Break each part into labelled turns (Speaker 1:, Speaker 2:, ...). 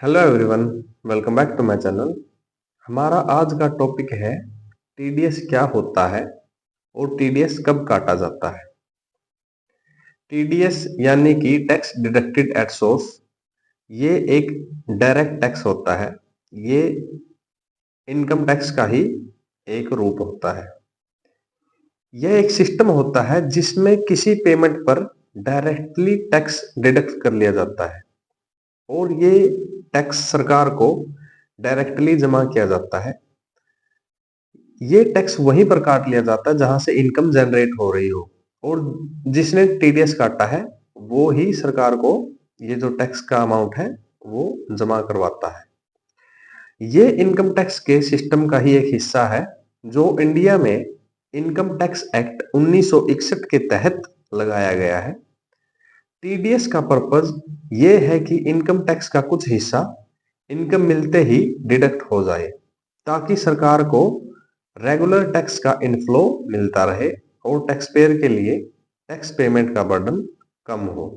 Speaker 1: Hello everyone, welcome back to my channel. हमारा आज का टॉपिक है टीडीएस क्या होता है और टीडीएस कब काटा जाता है। टीडीएस यानी कि टैक्स डिडक्टेड एट सोर्स, ये एक डायरेक्ट टैक्स होता है। ये इनकम टैक्स का ही एक रूप होता है। यह एक सिस्टम होता है जिसमें किसी पेमेंट पर डायरेक्टली टैक्स डिडक्ट कर लिया जाता है और ये टैक्स सरकार को डायरेक्टली जमा किया जाता है। ये टैक्स वहीं पर काट लिया जाता है जहां से इनकम जनरेट हो रही हो, और जिसने टीडीएस काटा है वो ही सरकार को ये जो टैक्स का अमाउंट है वो जमा करवाता है। ये इनकम टैक्स के सिस्टम का ही एक हिस्सा है जो इंडिया में इनकम टैक्स एक्ट 1961 के तहत लगाया गया है। टीडीएस का पर्पज ये है कि इनकम टैक्स का कुछ हिस्सा इनकम मिलते ही डिडक्ट हो जाए, ताकि सरकार को रेगुलर टैक्स का इनफ्लो मिलता रहे और टैक्स पेयर के लिए टैक्स पेमेंट का बर्डन कम हो।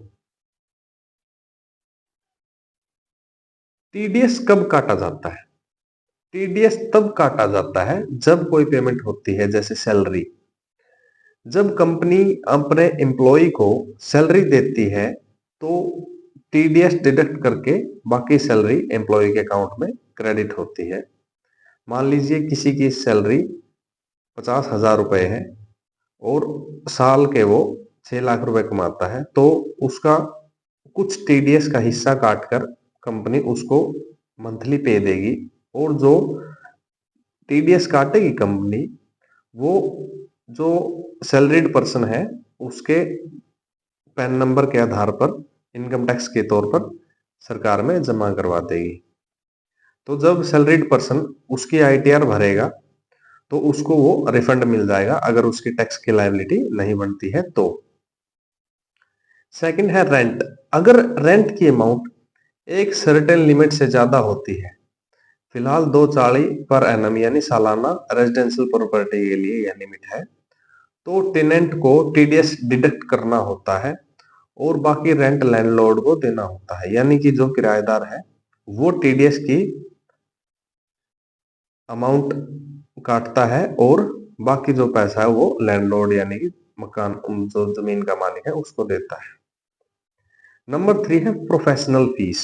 Speaker 1: टीडीएस कब काटा जाता है? टीडीएस तब काटा जाता है जब कोई पेमेंट होती है, जैसे सैलरी। जब कंपनी अपने एम्प्लॉय को सैलरी देती है तो टीडीएस डिडक्ट करके बाकी सैलरी एम्प्लॉय के अकाउंट में क्रेडिट होती है। मान लीजिए किसी की सैलरी 50,000 रुपए है और साल के वो 6 लाख रुपए कमाता है, तो उसका कुछ टीडीएस का हिस्सा काटकर कंपनी उसको मंथली पे देगी, और जो टीडीएस काटेगी कंपनी, वो जो सैलरीड पर्सन है उसके पैन नंबर के आधार पर इनकम टैक्स के तौर पर सरकार में जमा करवा देगी। तो जब सैलरीड पर्सन उसकी आईटीआर भरेगा तो उसको वो रिफंड मिल जाएगा, अगर उसकी टैक्स की लायबिलिटी नहीं बनती है तो। सेकंड है रेंट। अगर रेंट की अमाउंट एक सर्टेन लिमिट से ज्यादा होती है, फिलहाल 240 पर एनम यानी सालाना रेजिडेंशियल प्रॉपर्टी के लिए यह लिमिट है, तो टेनेंट को टीडीएस डिडक्ट करना होता है और बाकी रेंट लैंडलॉर्ड को देना होता है। यानी कि जो किराएदार है वो टीडीएस की अमाउंट काटता है और बाकी जो पैसा है वो लैंडलॉर्ड यानी कि मकान, जो जमीन का मालिक है, उसको देता है। नंबर 3 है प्रोफेशनल फीस।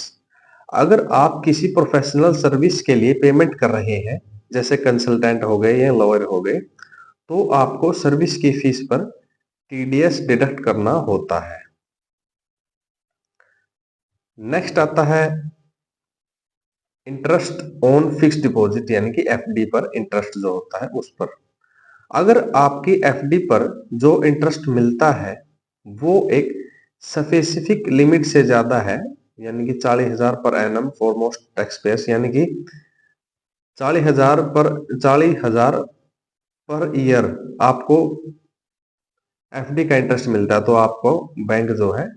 Speaker 1: अगर आप किसी प्रोफेशनल सर्विस के लिए पेमेंट कर रहे हैं, जैसे कंसल्टेंट हो गए या लॉयर हो गए, तो आपको सर्विस की फीस पर टीडीएस डिडक्ट करना होता है। नेक्स्ट आता है इंटरेस्ट ऑन फिक्स्ड डिपॉजिट, यानी कि एफडी पर इंटरेस्ट जो होता है उस पर। अगर आपकी एफडी पर जो इंटरेस्ट मिलता है वो एक स्पेसिफिक लिमिट से ज्यादा है, यानी कि 40,000 per annum for most tax payers, यानी कि 40,000 पर ईयर आपको एफडी का इंटरेस्ट मिलता है, तो आपको बैंक जो है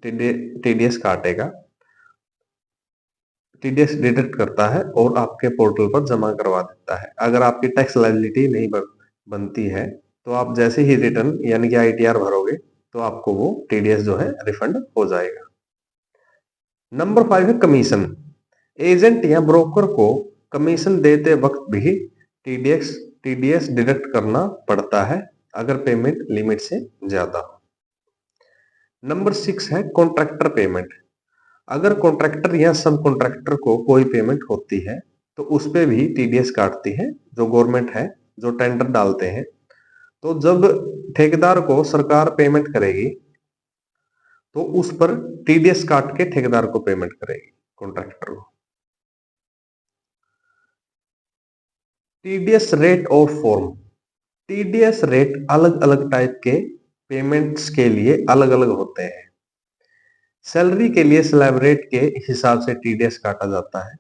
Speaker 1: टीडीएस काटेगा, टीडीएस डिडक्ट करता है और आपके पोर्टल पर जमा करवा देता है। अगर आपकी टैक्स लायबिलिटी नहीं बनती है तो आप जैसे ही रिटर्न यानी कि आईटीआर भरोगे तो आपको वो टीडीएस जो है रिफंड हो जाएगा। नंबर 5 है कमीशन। एजेंट या ब्रोकर को कमीशन देते वक्त भी टीडीएस टीडीएस डिडक्ट करना पड़ता है अगर पेमेंट लिमिट से ज्यादा हो। नंबर 6 है कॉन्ट्रैक्टर पेमेंट। अगर कॉन्ट्रैक्टर या सब कॉन्ट्रैक्टर को कोई पेमेंट होती है तो उस पे भी टीडीएस काटती है जो गवर्नमेंट है, जो टेंडर डालते हैं। तो जब ठेकेदार को सरकार पेमेंट करेगी तो उस पर टीडीएस काट के ठेकेदार को पेमेंट करेगी, कॉन्ट्रैक्टर को। टीडीएस रेट और फॉर्म। टीडीएस रेट अलग अलग टाइप के पेमेंट्स के लिए अलग अलग होते हैं। सैलरी के लिए स्लैब रेट के हिसाब से टीडीएस काटा जाता है,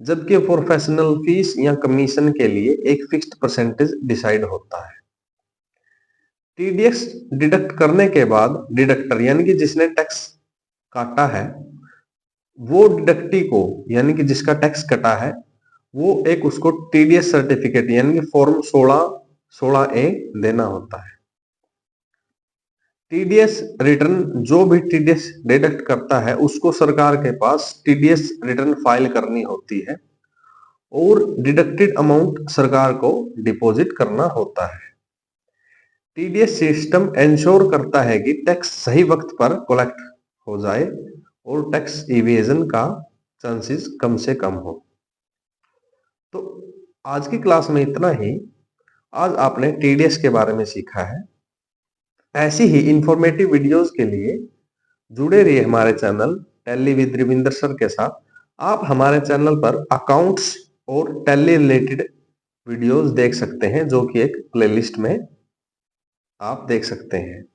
Speaker 1: जबकि प्रोफेशनल फीस या कमीशन के लिए एक फिक्स्ड परसेंटेज डिसाइड होता है। टीडीएस डिडक्ट करने के बाद डिडक्टर यानी कि जिसने टैक्स काटा है, वो डिडक्टी को यानी कि जिसका टैक्स कटा है, वो एक उसको टीडीएस सर्टिफिकेट यानी कि फॉर्म 16 ए देना होता है। टीडीएस रिटर्न, जो भी टीडीएस डिडक्ट करता है उसको सरकार के पास टीडीएस रिटर्न फाइल करनी होती है और डिडक्टेड अमाउंट सरकार को डिपॉजिट करना होता है। टीडीएस सिस्टम इंश्योर करता है कि टैक्स सही वक्त पर कलेक्ट हो जाए और टैक्स इवेजन का चांसेस कम से कम हो। तो आज की क्लास में इतना ही। आज आपने टीडीएस के बारे में सीखा है। ऐसी ही इंफॉर्मेटिव वीडियोस के लिए जुड़े रहिए हमारे channel tally with Ravinder sir के साथ। आप हमारे चैनल पर अकाउंट्स और टैली रिलेटेड वीडियोस देख सकते हैं, जो कि एक प्लेलिस्ट में आप देख सकते हैं।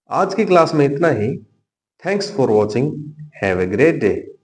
Speaker 1: आज की क्लास में इतना ही। Thanks for watching. Have a great day.